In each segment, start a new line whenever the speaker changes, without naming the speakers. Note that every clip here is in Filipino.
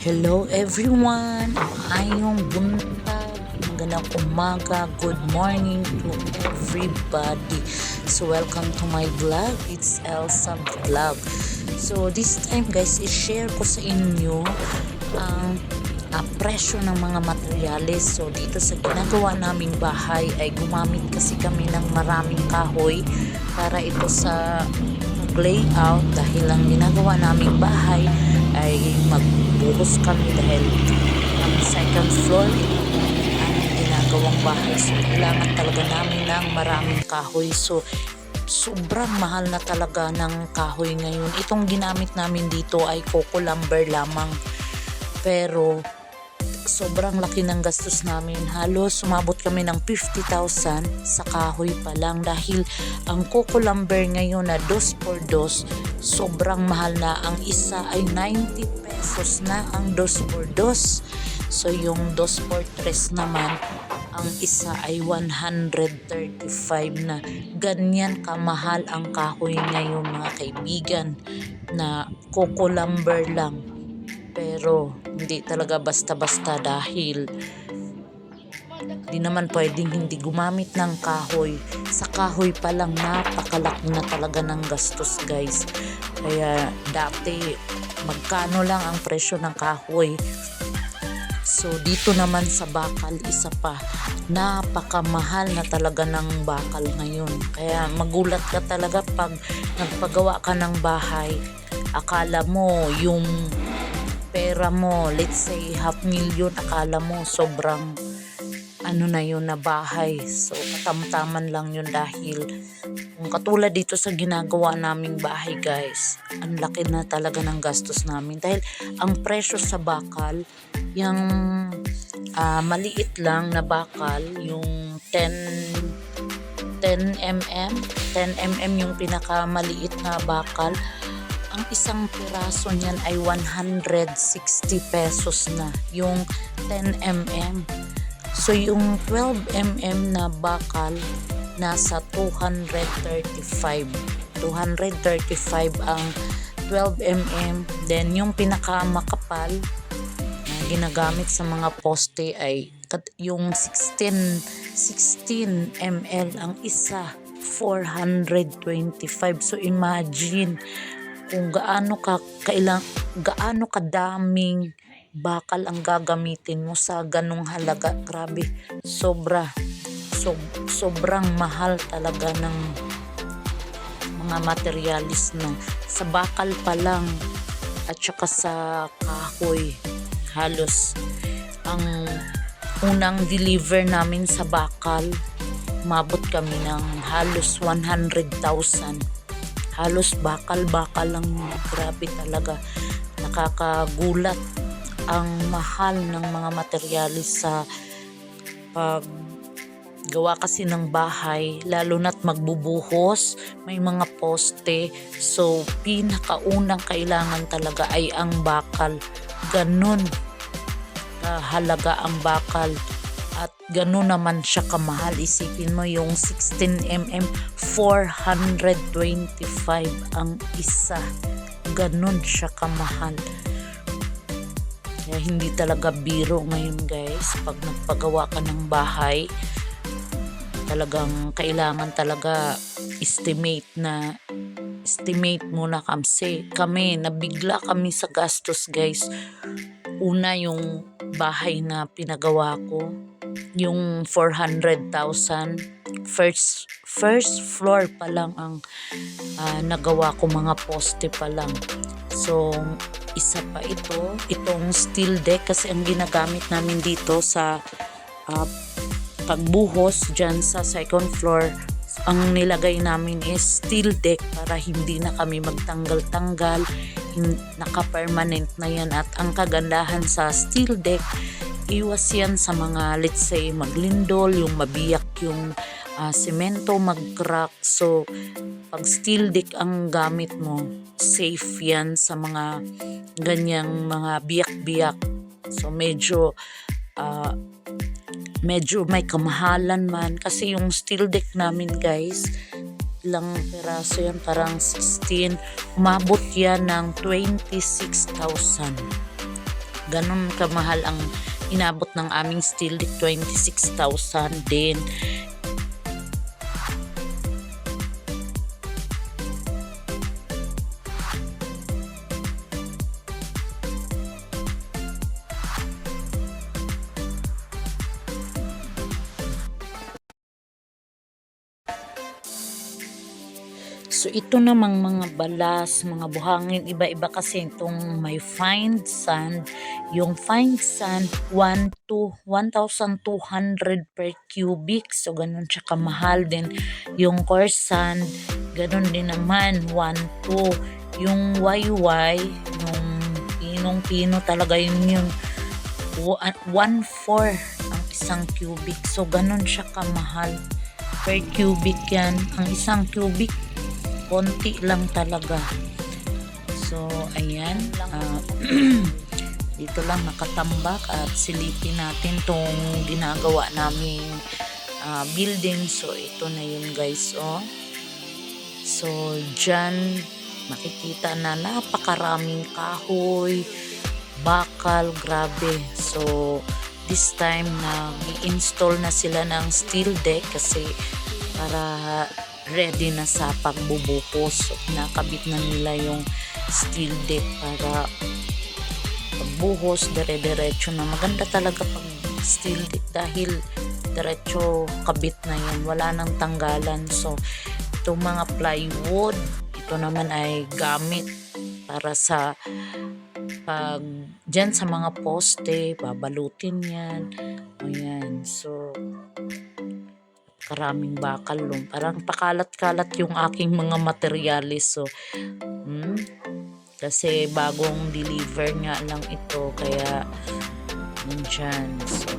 Hello everyone! Maayong buntag, magandang umaga, good morning to everybody. So welcome to my vlog, it's Elsa Vlog. So this time guys, i-share ko sa inyo ang presyo ng mga materyales. So dito sa ginagawa naming bahay ay gumamit kasi kami ng maraming kahoy para ito sa layout, dahil ang ginagawa naming bahay ay magbuhos kami dahil ang second floor ang ginagawang bahay. So kailangan talaga namin ng maraming kahoy. So sobrang mahal na talaga ng kahoy ngayon. Itong ginamit namin dito ay coco lumber lamang, pero sobrang laki ng gastos namin. Halos sumabot kami ng 50,000 sa kahoy pa lang, dahil ang coco lumber ngayon na 2x2 sobrang mahal na. Ang isa ay 90 pesos na ang 2x2. So yung 2x3 naman, ang isa ay 135 na. Ganyan kamahal ang kahoy ngayon mga kaibigan, na coco lumber lang. Pero hindi talaga basta-basta, dahil di naman pwedeng hindi gumamit ng kahoy. Sa kahoy pa lang napakalaki na talaga ng gastos guys. Kaya dati magkano lang ang presyo ng kahoy. So dito naman sa bakal, isa pa, napakamahal na talaga ng bakal ngayon. Kaya magulat ka talaga pag nagpagawa ka ng bahay. Akala mo yung pera mo, let's say 500,000, akala mo sobrang na yun na bahay. So katamtaman lang yun, dahil kung katulad dito sa ginagawa naming bahay guys, ang laki na talaga ng gastos namin, dahil ang presyo sa bakal, yung maliit lang na bakal, yung 10 mm yung pinakamaliit na bakal, ang isang piraso niyan ay 160 pesos na, yung 10 mm. So yung 12 mm na bakal nasa 235 ang 12 mm. Then yung pinakamakapal na ginagamit sa mga poste ay yung 16 ml ang isa, 425. So imagine kung gaano kadaming bakal ang gagamitin mo sa ganung halaga. Grabe, sobrang mahal talaga ng mga materialis na sa bakal pa lang, at saka sa kahoy. Halos ang unang deliver namin sa bakal, mabot kami ng halos 100,000. Halos bakal lang. Grabe talaga, nakakagulat ang mahal ng mga materialis sa paggawa kasi ng bahay, lalo na't magbubuhos, may mga poste. So pinakaunang kailangan talaga ay ang bakal. Ganun kahalaga ang bakal, at ganun naman siya kamahal. Isipin mo, yung 16 mm 425 ang isa. Ganun siya kamahal. Kaya hindi talaga biro ngayon guys, pag nagpagawa ka ng bahay, talagang kailangan talaga estimate muna kami. Nabigla kami sa gastos guys. Una, yung bahay na pinagawa ko, yung 400,000, first floor pa lang ang nagawa ko, mga poste pa lang. So isa pa itong steel deck, kasi ang ginagamit namin dito sa pagbuhos dyan sa second floor, ang nilagay namin is steel deck para hindi na kami magtanggal-tanggal, naka-permanent na yan. At ang kagandahan sa steel deck, iwas yan sa mga, let's say, maglindol, yung mabiyak yung semento, mag-crack. So pag steel deck ang gamit mo, safe yan sa mga ganyang mga biyak-biyak. So medyo may kamahalan man, kasi yung steel deck namin guys, ilang peraso yan, parang 16, umabot yan ng 26,000. ganun kamahal ang inabot ng aming steel deck, 26,000 din. So ito namang mga balas, mga buhangin, iba-iba kasi itong may fine sand. Yung fine sand, 1,200 per cubic. So ganun siya kamahal din. Yung coarse sand, ganun din naman, 1,200. Yung YY, yung pinong-pino talaga yung 1,400 ang isang cubic. So ganun siya kamahal. Per cubic yan. Ang isang cubic, konti lang talaga. So ayan, dito lang nakatambak at silipin natin tong ginagawa naming building. So ito na yun guys, oh. So dyan makikita na napakaraming kahoy, bakal, grabe. So this time na i-install na sila ng steel deck kasi para ready na sa pagbubuhos. So, nakabit na nila yung steel deck para pagbuhos, dire-diretso na. Maganda talaga pag steel deck dahil diretso kabit na yan. Wala nang tanggalan. So, itong mga plywood, ito naman ay gamit para sa pag dyan sa mga poste, babalutin yan. Ayan. So, karaming bakal lang. Parang pakalat-kalat yung aking mga materyales. So, kasi bagong deliver nga lang ito. Kaya, dyan. So,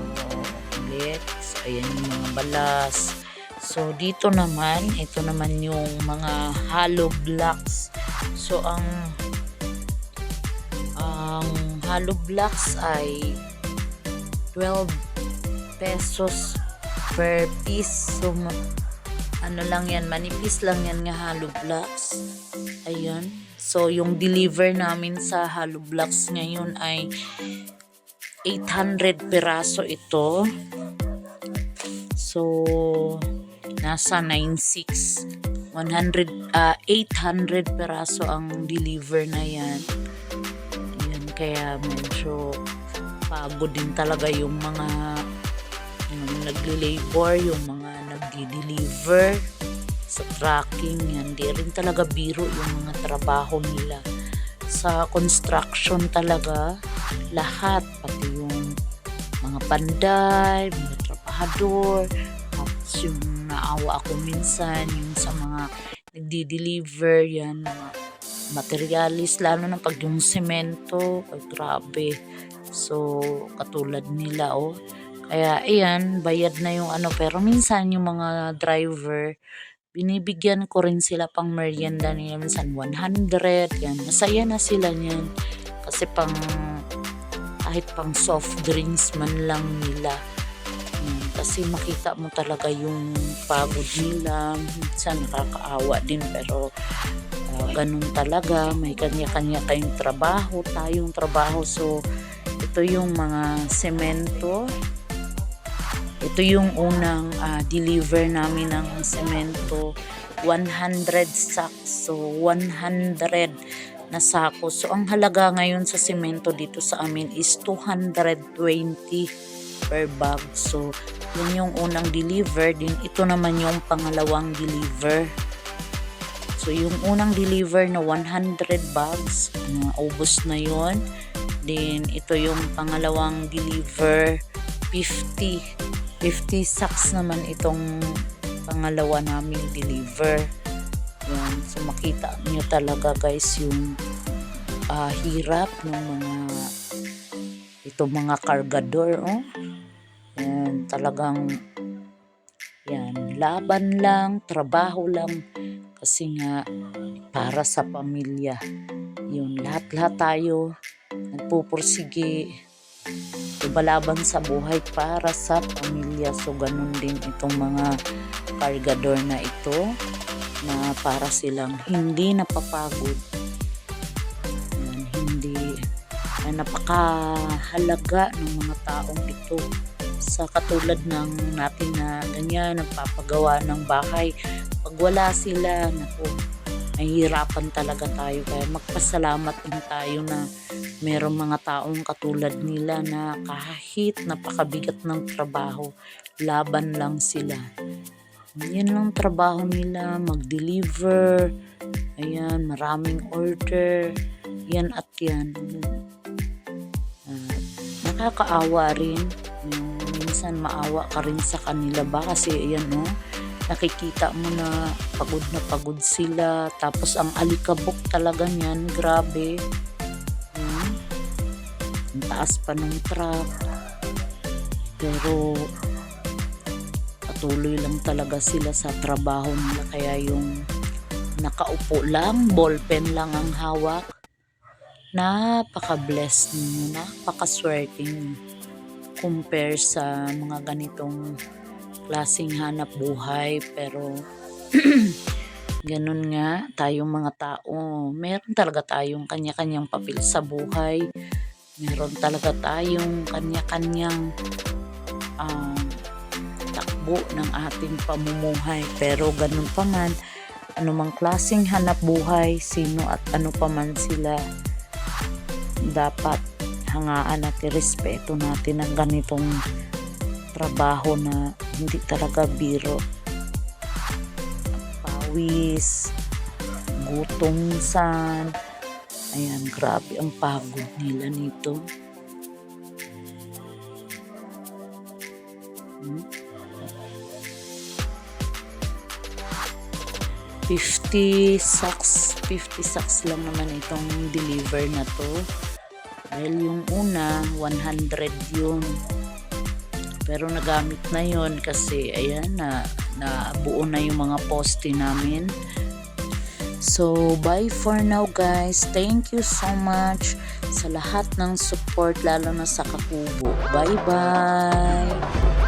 ulit. So, ayan yung mga balas. So, dito naman, ito naman yung mga hollow blocks. So, ang hollow blocks ay 12 pesos per piece. So, ano lang yan, manipis lang yan nga hollow blocks. Ayun. So, yung deliver namin sa hollow blocks ngayon ay 800 piraso ito. So, nasa 9,600. 800 piraso ang deliver na yan. Ayan, kaya medyo pagod din talaga yung mga nagli-labor, yung mga nagdi-deliver sa tracking. Yan, di rin talaga biro yung mga trabaho nila. Sa construction talaga, lahat, pati yung mga panday, mga trabahador, tapos yung naawa ako minsan, yung sa mga nagdi-deliver, yan, mga materialis, lalo na pag yung semento, ay grabe. So, katulad nila, oh. Kaya, ayan, bayad na yung ano. Pero minsan, yung mga driver, binibigyan ko rin sila pang merienda nila. Minsan, 100. Yan, masaya na sila niyan. Kasi kahit pang soft drinks man lang nila. Yan, kasi makita mo talaga yung pagod nila. Minsan, nakakaawa din. Pero, ganun talaga. May kanya-kanya tayong trabaho. So, ito yung mga semento. Ito yung unang deliver namin ng semento, 100 sacks. So, 100 na sako. So, ang halaga ngayon sa semento dito sa amin is 220 per bag. So, yun yung unang deliver. Din ito naman yung pangalawang deliver. So, yung unang deliver na 100 bags, ubos na yun. Then, ito yung pangalawang deliver, 50 sacks naman itong pangalawa naming deliver. Yan. So, makita nyo talaga guys yung hirap ng mga kargador. Oh. Yan. Talagang yan. Laban lang, trabaho lang. Kasi nga, para sa pamilya. Yun. Lahat-lahat tayo nagpupursige, lumalaban sa buhay para sa pamilya. So, ganun din itong mga kargador na ito na para silang hindi napapagod. Hindi napakahalaga ng mga taong ito sa katulad ng natin na ganyan nagpapagawa ng bahay. Pag wala sila, naku, mahihirapan talaga tayo. Kaya magpasalamat din tayo na merong mga taong katulad nila na kahit napakabigat ng trabaho, laban lang sila. Yan lang trabaho nila, mag-deliver. Ayan, maraming order. Yan at yan. Nakakaawa rin. Minsan maawa ka rin sa kanila ba? Kasi ayan nakikita mo na pagod sila. Tapos ang alikabok talaga niyan, grabe. Ang taas pa ng truck. Pero patuloy lang talaga sila sa trabaho nila. Kaya yung nakaupo lang, ballpen lang ang hawak. Napaka-blessed ninyo, napaka-swerte nyo compare sa mga ganitong klaseng hanap buhay. Pero ganun nga, tayong mga tao, meron talaga tayong kanya-kanyang papel sa buhay. Meron talaga tayong kanya-kanyang takbo ng ating pamumuhay. Pero ganun pa man, anumang klaseng hanap buhay, sino at ano pa man sila, dapat hangaan at irespeto natin ang ganitong trabaho na hindi talaga biro. Pawis, gutom minsan. Ayan, grabe ang pagod nila nito. 50 sacks lang naman itong deliver na to. Dahil yung una, 100 yun. Pero nagamit na yun kasi ayan nabuo na yung mga poste namin. So, bye for now guys. Thank you so much sa lahat ng support, lalo na sa Kakubo. Bye-bye!